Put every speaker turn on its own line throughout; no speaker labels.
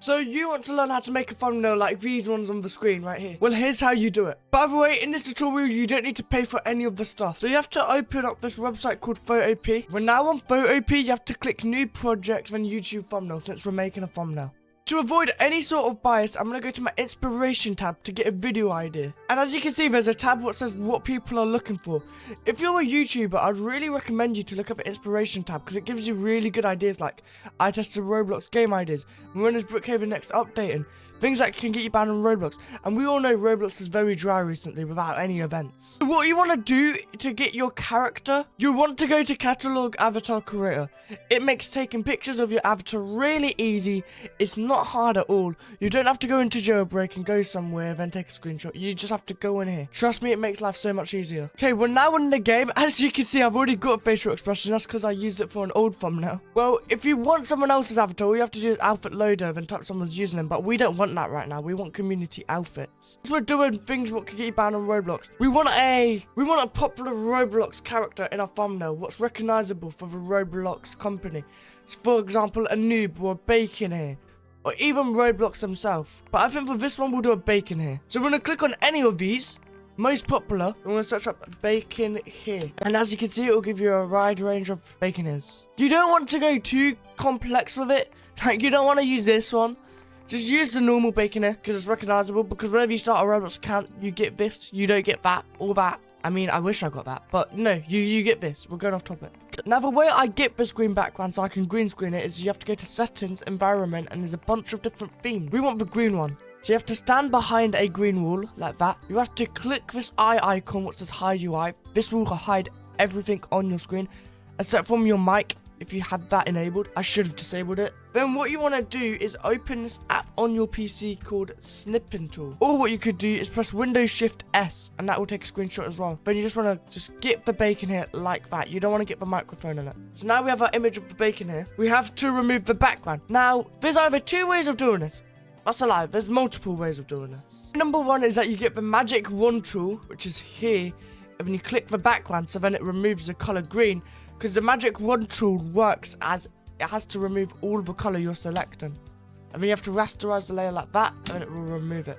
So you want to learn how to make a thumbnail like these ones on the screen right here. Well, here's how you do it. By the way, in this tutorial, you don't need to pay for any of the stuff. So you have to open up this website called photopea. We're now on photopea. You have to click new project when YouTube thumbnail since we're making a thumbnail. To avoid any sort of bias, I'm going to go to my inspiration tab to get a video idea. And as you can see, there's a tab that says what people are looking for. If you're a YouTuber, I'd really recommend you to look at the inspiration tab because it gives you really good ideas like I tested Roblox game ideas, when is Brookhaven next updating, things that can get you banned on Roblox. And we all know Roblox is very dry recently without any events. So what you want to do to get your character, you want to go to Catalog Avatar Creator. It makes taking pictures of your avatar really easy. It's not hard at all. You don't have to go into jailbreak and go somewhere then take a screenshot. You just have to go in here. Trust me, it makes life so much easier. Okay, we're now in the game. As you can see, I've already got a facial expression. That's because I used it for an old thumbnail. Well, if you want someone else's avatar, all you have to do is outfit loader and type someone's username. But we don't want that right now. We want community outfits. So we're doing things what can get you banned on Roblox. We want a popular Roblox character in our thumbnail. What's recognizable for the Roblox company. So for example, a noob or a bacon here. Or even Roblox himself. But I think for this one, we'll do a bacon here. So we're going to click on any of these. Most popular. We're going to search up bacon here. And as you can see, it will give you a wide range of bacon ears. You don't want to go too complex with it. Like, you don't want to use this one. Just use the normal bacon here because it's recognizable. Because whenever you start a Roblox account, you get this. You don't get that or that. I mean, I wish I got that, but no, you get this. We're going off topic. Now, the way I get this green background so I can green screen it is you have to go to settings, environment, and there's a bunch of different themes. We want the green one. So you have to stand behind a green wall like that. You have to click this eye icon which says hide UI. This will hide everything on your screen except from your mic. If you have that enabled, I should have disabled it. Then what you want to do is open this app on your PC called Snipping Tool. Or what you could do is press Windows Shift S and that will take a screenshot as well. Then you just want to just get the bacon here like that. You don't want to get the microphone in it. So now we have our image of the bacon here. We have to remove the background. Now, there's either two ways of doing this. That's a lie. There's multiple ways of doing this. Number one is that you get the magic wand tool, which is here. And then you click the background so then it removes the color green. Because the magic wand tool works as it has to remove all the color you're selecting. And then you have to rasterize the layer like that, and then it will remove it.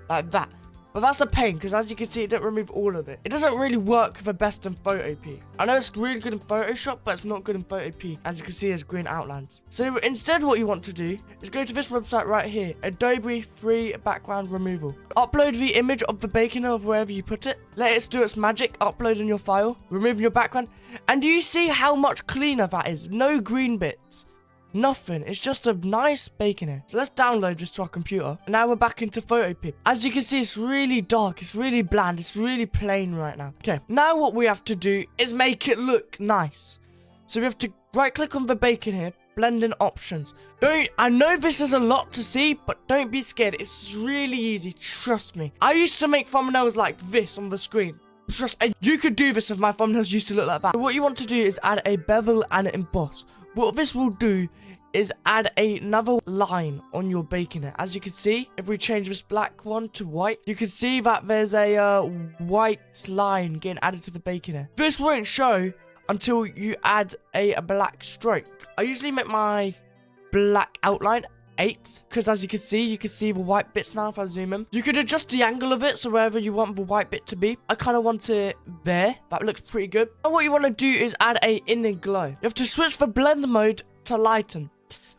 Like that. But that's a pain, because as you can see, it didn't remove all of it. It doesn't really work the best in photopea. I know it's really good in Photoshop, but it's not good in photopea. As you can see, there's green outlines. So instead, what you want to do is go to this website right here. Adobe Free Background Removal. Upload the image of the bacon of wherever you put it. Let it do its magic, uploading your file, removing your background. And do you see how much cleaner that is? No green bits. Nothing. It's just a nice bacon here. So let's download this to our computer. And now we're back into photopea. As you can see, it's really dark. It's really bland. It's really plain right now. Okay. Now what we have to do is make it look nice. So we have to right click on the bacon here. Blending options. I know this is a lot to see, but don't be scared. It's really easy. Trust me. I used to make thumbnails like this on the screen. And you could do this if my thumbnails used to look like that. So what you want to do is add a bevel and emboss. What this will do is add another line on your bacon here. As you can see, if we change this black one to white, you can see that there's a white line getting added to the bacon here. This won't show until you add a black stroke. I usually make my black outline 8 because as you can see the white bits now if I zoom in. You could adjust the angle of it so wherever you want the white bit to be. I kind of want it there. That looks pretty good. And what you want to do is add a inner glow. You have to switch the blend mode to lighten.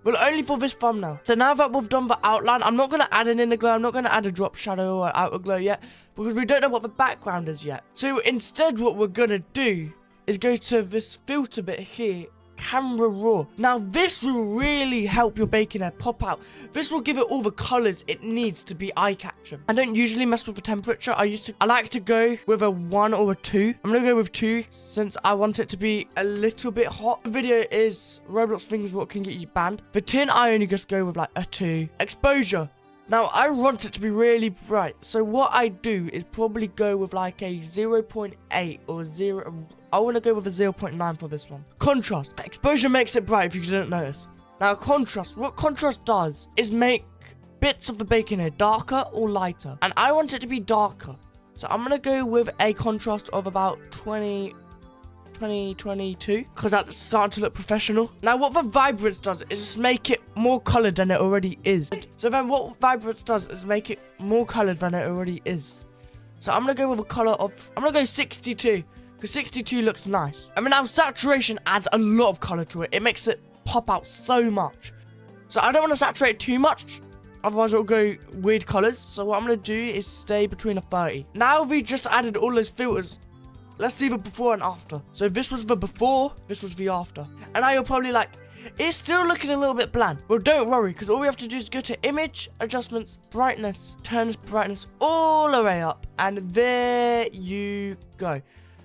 Well, only for this thumbnail. So now that we've done the outline, I'm not going to add an inner glow. I'm not going to add a drop shadow or outer glow yet because we don't know what the background is yet. So instead, what we're going to do is go to this filter bit here, camera raw. Now, this will really help your bacon hair pop out. This will give it all the colors it needs to be eye-catching. I don't usually mess with the temperature. I like to go with a 1 or a 2. I'm going to go with 2 since I want it to be a little bit hot. The video is Roblox things what can get you banned. The tin, I only just go with like a 2. Exposure. Now, I want it to be really bright. So what I do is probably go with like a 0.8 or 0... I want to go with a 0.9 for this one. Contrast. Exposure makes it bright if you didn't notice. Now, contrast. What contrast does is make bits of the bacon here darker or lighter. And I want it to be darker. So I'm going to go with a contrast of about 20... 2022 because that's starting to look professional. Now what the vibrance does is just make it more colored than it already is. So then what vibrance does is make it more colored than it already is. So I'm gonna go with a color of, I'm gonna go 62 because 62 looks nice. I mean, now saturation adds a lot of color to it. It makes it pop out so much. So I don't want to saturate too much, otherwise it'll go weird colors. So what I'm gonna do is stay between a 30. Now we just added all those filters. Let's see the before and after. So this was the before, this was the after. And now you're probably like, it's still looking a little bit bland. Well, don't worry, because all we have to do is go to image, adjustments, brightness, turn this brightness all the way up. And there you go.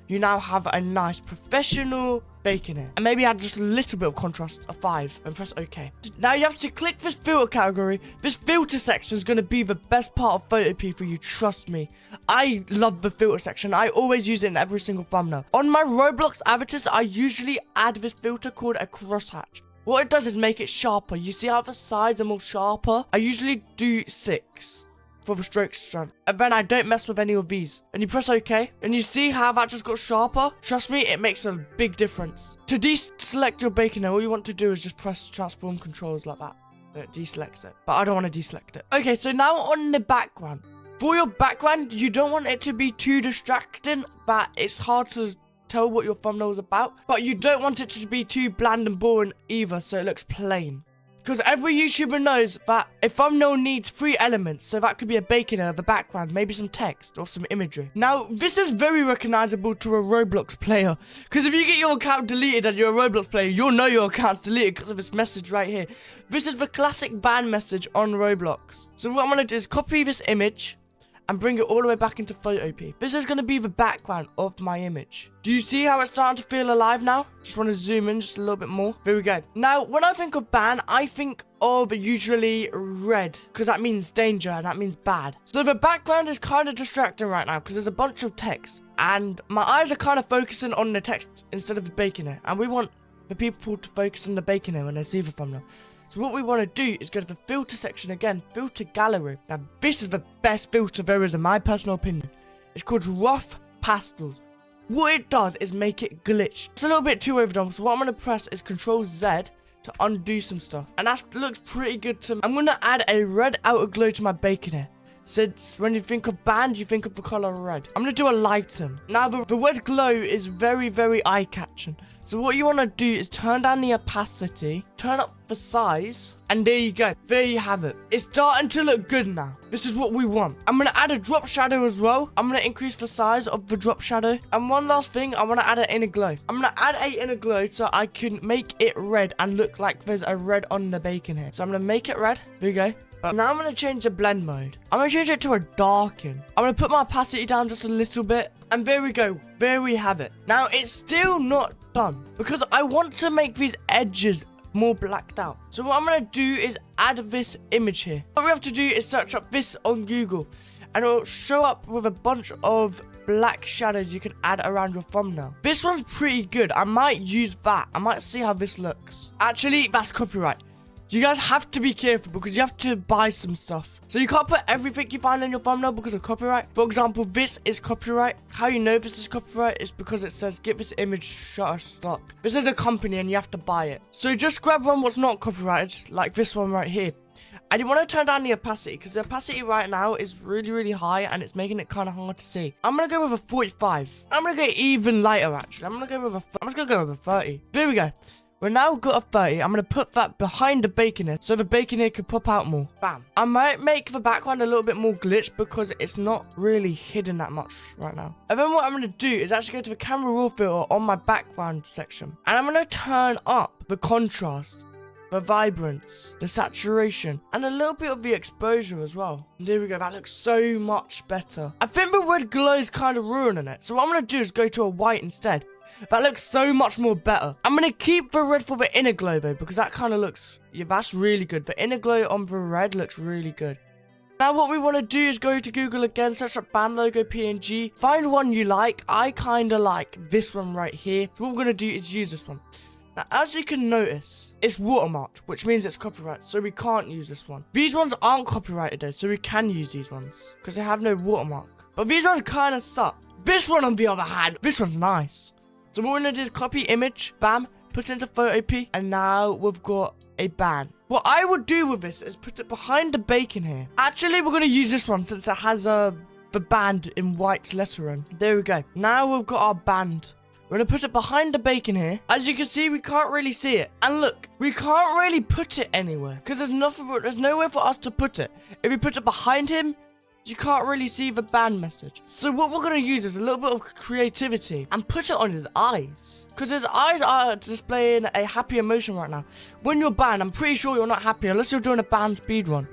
You now have a nice professional bacon here. And maybe add just a little bit of contrast, a 5, and press OK. Now you have to click this filter category. This filter section is going to be the best part of photopea for you, trust me. I love the filter section. I always use it in every single thumbnail. On my Roblox avatars, I usually add this filter called a crosshatch. What it does is make it sharper. You see how the sides are more sharper? I usually do 6. For the stroke strength, and then I don't mess with any of these. And you press OK, and you see how that just got sharper. Trust me, it makes a big difference. To deselect your bacon, all you want to do is just press transform controls like that. It deselects it, but I don't want to deselect it. Okay, so now on the background. For your background, you don't want it to be too distracting that it's hard to tell what your thumbnail is about, but you don't want it to be too bland and boring either, so it looks plain. Because every YouTuber knows that a thumbnail needs 3 elements, so that could be a bacon or the background, maybe some text or some imagery. Now, this is very recognizable to a Roblox player, because if you get your account deleted and you're a Roblox player, you'll know your account's deleted because of this message right here. This is the classic ban message on Roblox. So what I'm going to do is copy this image and bring it all the way back into photopea. This is going to be the background of my image. Do you see how it's starting to feel alive now? Just want to zoom in just a little bit more. There we go. Now, when I think of ban, I think of usually red, because that means danger and that means bad. So the background is kind of distracting right now because there's a bunch of text and my eyes are kind of focusing on the text instead of the bacon here. And we want the people to focus on the bacon here when they see the thumbnail. So what we want to do is go to the filter section again, filter gallery. Now this is the best filter there is in my personal opinion. It's called rough pastels. What it does is make it glitch. It's a little bit too overdone, so what I'm going to press is Control Z to undo some stuff. And that looks pretty good to me. I'm going to add a red outer glow to my bacon here. Since when you think of band, you think of the color red. I'm going to do a lighten. Now the red glow is very, very eye-catching. So what you want to do is turn down the opacity, turn up the size, and there you go. There you have it. It's starting to look good now. This is what we want. I'm going to add a drop shadow as well. I'm going to increase the size of the drop shadow. And one last thing, I want to add an inner glow. I'm going to add an inner glow so I can make it red and look like there's a red on the bacon here. So I'm going to make it red. There you go. But now I'm going to change the blend mode. I'm going to change it to a darken. I'm going to put my opacity down just a little bit. And there we go. There we have it. Now, it's still not done because I want to make these edges more blacked out. So what I'm going to do is add this image here. What we have to do is search up this on Google. And it'll show up with a bunch of black shadows you can add around your thumbnail. This one's pretty good. I might use that. I might see how this looks. Actually, that's copyright. You guys have to be careful because you have to buy some stuff. So you can't put everything you find in your thumbnail because of copyright. For example, this is copyright. How you know this is copyright is because it says get this image Shutterstock. This is a company and you have to buy it. So just grab one what's not copyrighted, like this one right here. And you want to turn down the opacity because the opacity right now is really, really high and it's making it kind of hard to see. I'm going to go with a 45. I'm going to go even lighter actually. I'm just going to go with a 30. There we go. We're now got a 30. I'm going to put that behind the bacon here so the bacon here can pop out more. Bam. I might make the background a little bit more glitched because it's not really hidden that much right now. And then what I'm going to do is actually go to the camera raw filter on my background section. And I'm going to turn up the contrast, the vibrance, the saturation, and a little bit of the exposure as well. And there we go. That looks so much better. I think the red glow is kind of ruining it. So what I'm going to do is go to a white instead. That looks so much more better. I'm going to keep the red for the inner glow though, because that kind of looks, yeah, that's really good. The inner glow on the red looks really good. Now what we want to do is go to Google again, search up band logo PNG, find one you like. I kind of like this one right here. So what we're going to do is use this one. Now, as you can notice, it's watermarked, which means it's copyright, so we can't use this one. These ones aren't copyrighted though, so we can use these ones, because they have no watermark. But these ones kind of suck. This one, on the other hand, this one's nice. So what we're gonna do is copy image, bam, put it into photopea, and now we've got a band. What I would do with this is put it behind the bacon here. Actually, we're gonna use this one since it has the band in white lettering. There we go. Now we've got our band. We're gonna put it behind the bacon here. As you can see, we can't really see it. And look, we can't really put it anywhere because there's nowhere for us to put it. If we put it behind him, you can't really see the band message. So what we're gonna use is a little bit of creativity and put it on his eyes, because his eyes are displaying a happy emotion right now. When you're banned, I'm pretty sure you're not happy unless you're doing a banned speed run.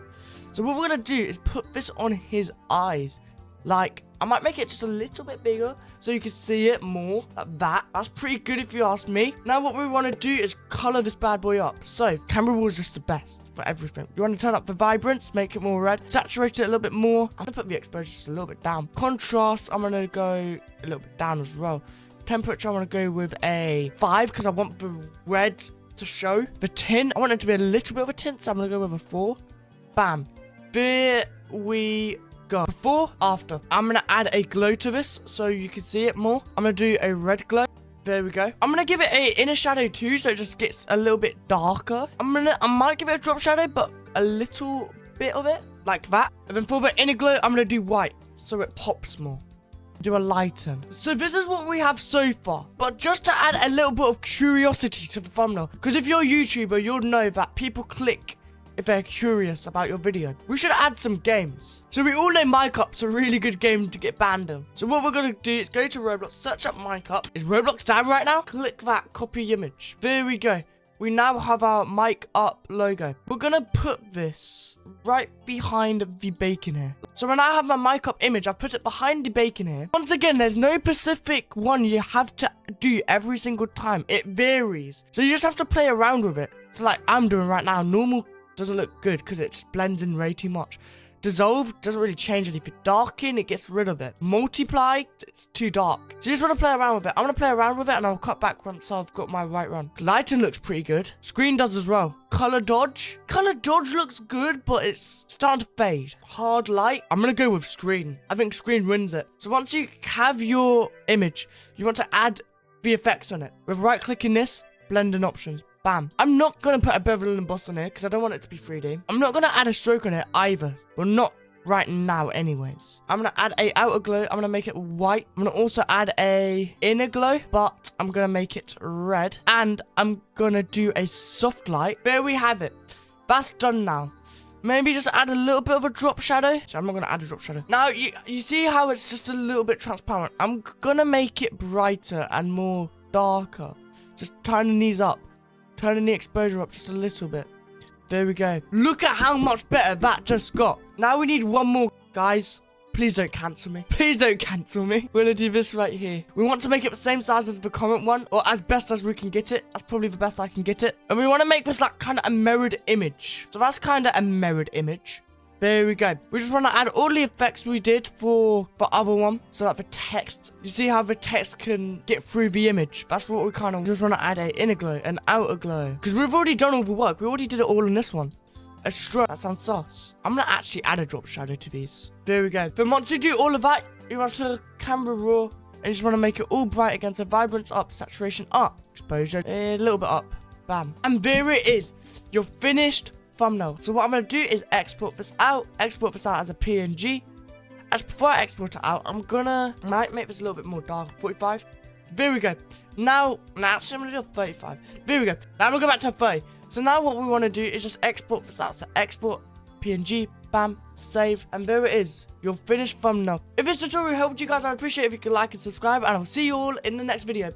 So what we're gonna do is put this on his eyes. Like, I might make it just a little bit bigger so you can see it more like that. That's pretty good if you ask me. Now what we want to do is color this bad boy up. So camera raw is just the best for everything. You want to turn up the vibrance, make it more red, saturate it a little bit more. I'm gonna put the exposure just a little bit down. Contrast, I'm gonna go a little bit down as well. Temperature, I'm gonna go with a 5 because I want the red to show. The tint, I want it to be a little bit of a tint, so I'm gonna go with a 4. Bam. There we go. Before, after. I'm gonna add a glow to this so you can see it more. I'm gonna do a red glow. There we go. I'm gonna give it a inner shadow too, so it just gets a little bit darker. I might give it a drop shadow, but a little bit of it, like that. And then for the inner glow, I'm gonna do white so it pops more. Do a lighten. So this is what we have so far, but just to add a little bit of curiosity to the thumbnail, because if you're a YouTuber, you'll know that people click if they're curious about your video. We should add some games. So we all know Minecraft's a really good game to get banned in. So what we're gonna do is go to Roblox, search up Minecraft. Is Roblox down right now? Click that, copy image. There we go. We now have our mic up logo. We're gonna put this right behind the bacon here. So when I have my mic up image, I've put it behind the bacon here. Once again, there's no specific one you have to do every single time. It varies. So you just have to play around with it. So like I'm doing right now, normal doesn't look good because it just blends in way too much. Dissolve doesn't really change anything. Darken, it gets rid of it. Multiply, it's too dark. So you just want to play around with it. I'm going to play around with it and I'll cut back once I've got my right run. Lighting looks pretty good. Screen does as well. Color dodge. Color dodge looks good, but it's starting to fade. Hard light. I'm going to go with screen. I think screen wins it. So once you have your image, you want to add the effects on it. With right clicking this, blending options. Bam. I'm not going to put a bevel and emboss on here because I don't want it to be 3D. I'm not going to add a stroke on it either. Well, not right now anyways. I'm going to add a outer glow. I'm going to make it white. I'm going to also add a inner glow, but I'm going to make it red. And I'm going to do a soft light. There we have it. That's done now. Maybe just add a little bit of a drop shadow. So I'm not going to add a drop shadow. Now, you see how it's just a little bit transparent. I'm going to make it brighter and more darker. Just turning these up. Turning the exposure up just a little bit. There we go. Look at how much better that just got. Now we need one more. Guys, please don't cancel me. Please don't cancel me. We're going to do this right here. We want to make it the same size as the current one, or as best as we can get it. That's probably the best I can get it. And we want to make this like kind of a mirrored image. So that's kind of a mirrored image. There we go. We just want to add all the effects we did for the other one. So that the text, you see how the text can get through the image. That's what we kind of just want to add a inner glow, an outer glow. Because we've already done all the work. We already did it all in this one. A stroke. That sounds sus. I'm going to actually add a drop shadow to these. There we go. Then once you do all of that, you want to camera raw. And you just want to make it all bright again. So vibrance up, saturation up, exposure a little bit up. Bam. And there it is. Your finished thumbnail. So what I'm going to do is export this out as a PNG. And before I export it out, might make this a little bit more dark. 45. There we go. Now actually I'm going to do a 35. There we go. Now I'm going to go back to a 30. So now what we want to do is just export this out. So export PNG, bam, save, and there it is. Your finished thumbnail. If this tutorial helped you guys, I'd appreciate it if you could like and subscribe, and I'll see you all in the next video.